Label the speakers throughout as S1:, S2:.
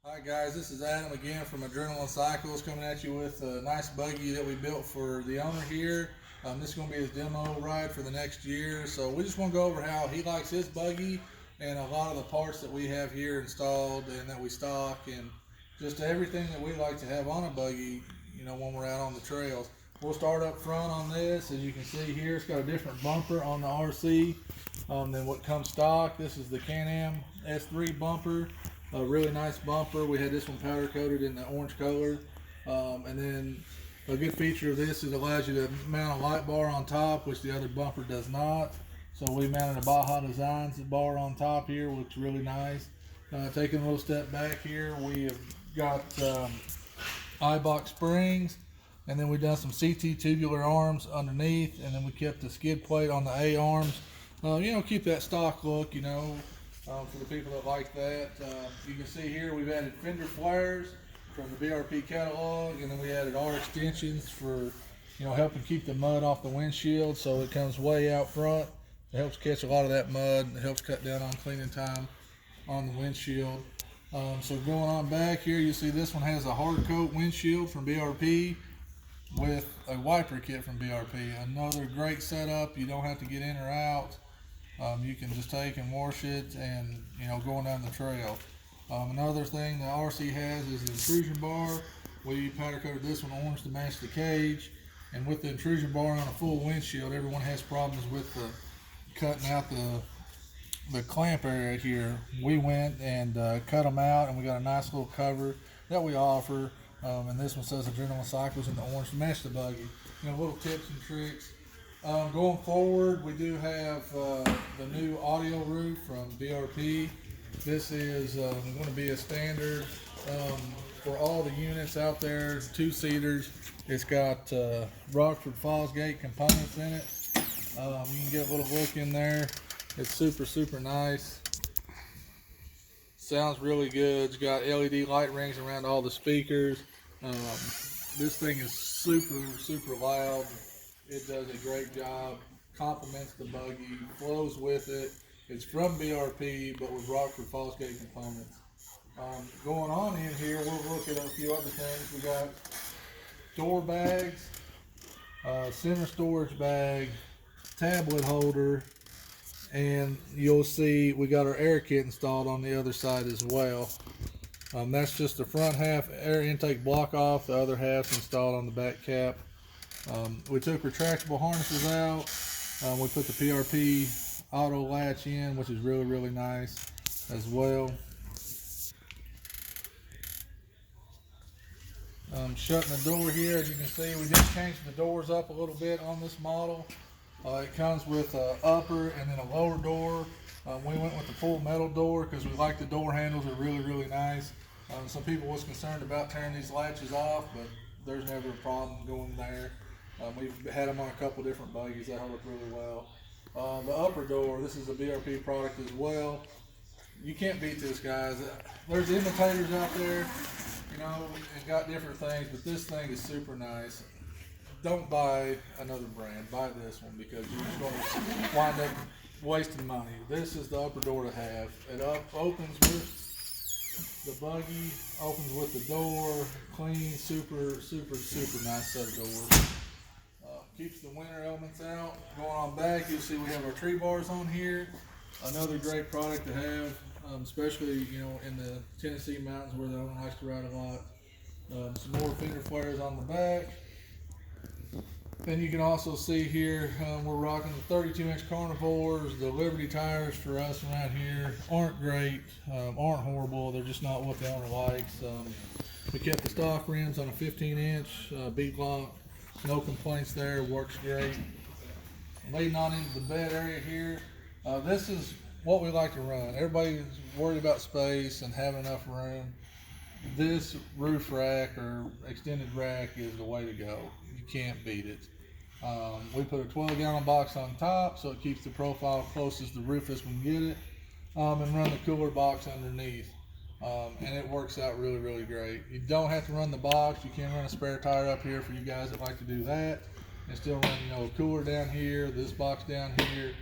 S1: Hi guys, this is Adam again from Adrenaline Cycles coming at you with a nice buggy that we built for the owner here. This is going to be his demo ride for the next year. So we just want to go over how he likes his buggy and a lot of the parts that we have here installed and that we stock and just everything that we like to have on a buggy, when we're out on the trails. We'll start up front on this. As you can see here, it's got a different bumper on the RC than what comes stock. This is the Can-Am S3 bumper. A really nice bumper. We had this one powder coated in the orange color. And then a good feature of this is it allows you to mount a light bar on top, which the other bumper does not. So we mounted a Baja Designs bar on top here, which is really nice. Taking a little step back here, we have got I-box springs, and then we've done some CT tubular arms underneath, and then we kept the skid plate on the A arms. Keep that stock look, for the people that like that. You can see here we've added fender flares from the BRP catalog, and then we added R extensions for helping keep the mud off the windshield, so it comes way out front. It helps catch a lot of that mud. It helps cut down on cleaning time on the windshield. So going on back here, you see this one has a hard coat windshield from BRP with a wiper kit from BRP. Another great setup. You don't have to get in or out. You can just take and wash it and going down the trail. Another thing the RC has is the intrusion bar. We powder coated this one orange to match the cage, and with the intrusion bar on a full windshield, everyone has problems with the cutting out the clamp area here. We went and cut them out, and we got a nice little cover that we offer. And this one says Adrenaline Cycles in the orange to match the buggy. Little tips and tricks. Going forward, we do have the new audio roof from BRP. This is going to be a standard for all the units out there, two-seaters. It's got Rockford Fosgate components in it. You can get a little look in there. It's super nice. Sounds really good. It's got LED light rings around all the speakers. This thing is super loud. It does a great job, complements the buggy, flows with it. It's from BRP, but with Rockford Fosgate components. Going on in here, we'll look at a few other things. We got door bags, center storage bag, tablet holder, and you'll see we got our air kit installed on the other side as well. That's just the front half air intake block off, the other half's installed on the back cap. We took retractable harnesses out. We put the PRP auto latch in, which is really nice as well. Shutting the door here, as you can see, we just changed the doors up a little bit on this model. It comes with an upper and then a lower door. We went with the full metal door because we like the door handles are really nice. Some people was concerned about tearing these latches off, but there's never a problem going there. We've had them on a couple different buggies that hold up really well. The upper door, this is a BRP product as well. You can't beat this, guys. There's imitators out there, and got different things, but this thing is super nice. Don't buy another brand. Buy this one because you're just going to wind up wasting money. This is the upper door to have. It opens with the buggy, opens with the door, clean, super nice set of doors. Keeps the winter elements out. Going on back, you'll see we have our tree bars on here. Another great product to have, especially in the Tennessee mountains where the owner likes to ride a lot. Some more fender flares on the back. Then you can also see here we're rocking the 32-inch carnivores. The Liberty tires for us around here aren't great, aren't horrible. They're just not what the owner likes. We kept the stock rims on a 15-inch bead lock. No complaints there, works great. Leading on into the bed area here, this is what we like to run. Everybody's worried about space and having enough room. This roof rack or extended rack is the way to go. You can't beat it. We put a 12-gallon box on top so it keeps the profile close as the roof as we can get it, and run the cooler box underneath. And it works out really great. You don't have to run the box. You can run a spare tire up here for you guys that like to do that, and still run a cooler down here, this box down here.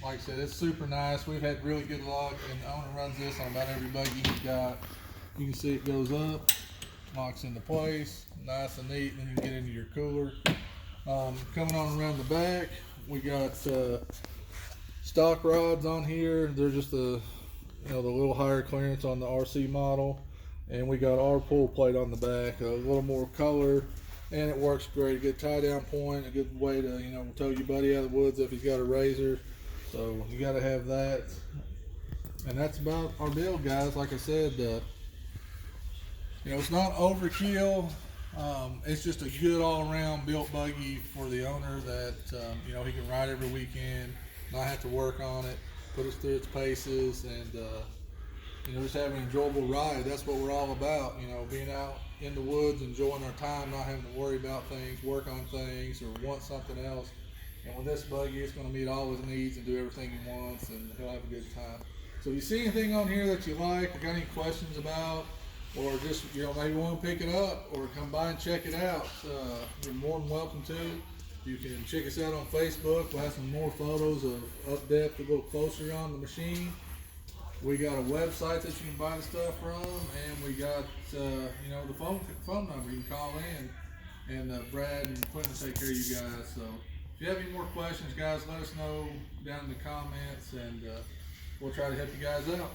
S1: Like I said, it's super nice. We've had really good luck, and the owner runs this on about every buggy he's got. You can see it goes up, locks into place, nice and neat, and then you can get into your cooler. Coming on around the back, we got stock rods on here. They're just the little higher clearance on the RC model, and we got our pull plate on the back, a little more color, and it works great. A good tie down point, a good way to tow your buddy out of the woods if he's got a razor. So you got to have that, and that's about our build, guys. Like I said, it's not overkill. It's just a good all-around built buggy for the owner that he can ride every weekend, not have to work on it, put us through its paces, and just have an enjoyable ride. That's what we're all about. Being out in the woods, enjoying our time, not having to worry about things, work on things, or want something else. And with this buggy, it's going to meet all his needs and do everything he wants, and he'll have a good time. So if you see anything on here that you like, or got any questions about, or just maybe want to pick it up or come by and check it out, you're more than welcome to. You can check us out on Facebook. We'll have some more photos of up depth, a little closer on the machine. We got a website that you can buy the stuff from, and we got the phone number you can call in, and Brad and Quentin will take care of you guys. So if you have any more questions, guys, let us know down in the comments, and we'll try to help you guys out.